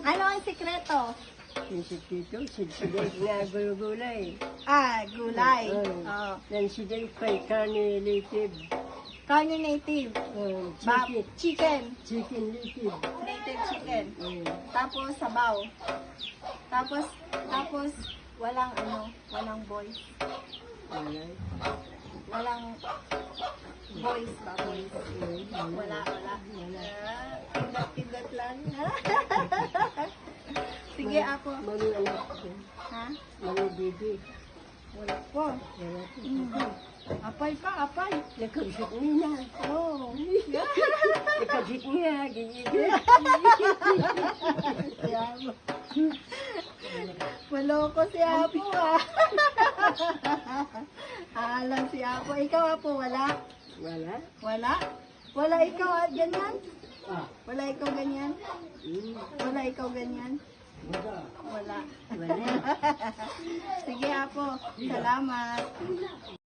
Ano ang sikreto? Yung si Tito, siday na gulay. Ah, gulay. Oo. Oh. Yan siday kay karne native. Karne native. Chicken. Chicken. Chicken native. Native chicken. Mm. Tapos sabaw. Tapos walang walang boys. Alright. Walang boys ba? Boys. Mm. Wala. Pindot lang. Sige ako. Mami anak ko. Ha? Mami baby. Wala po. Wala ko. Apay pa, apay. Nakabsit niya. Oh. Nakabsit niya. Gigigil. Maloko si Apo ah. Alam si Apo. Ikaw Apo, wala? Wala. Wala? Wala ikaw at ganyan? Ah. Wala ikaw ganyan? Mm. Wala ikaw ganyan? Wala. Wala. Wala. Sige Apo, salamat.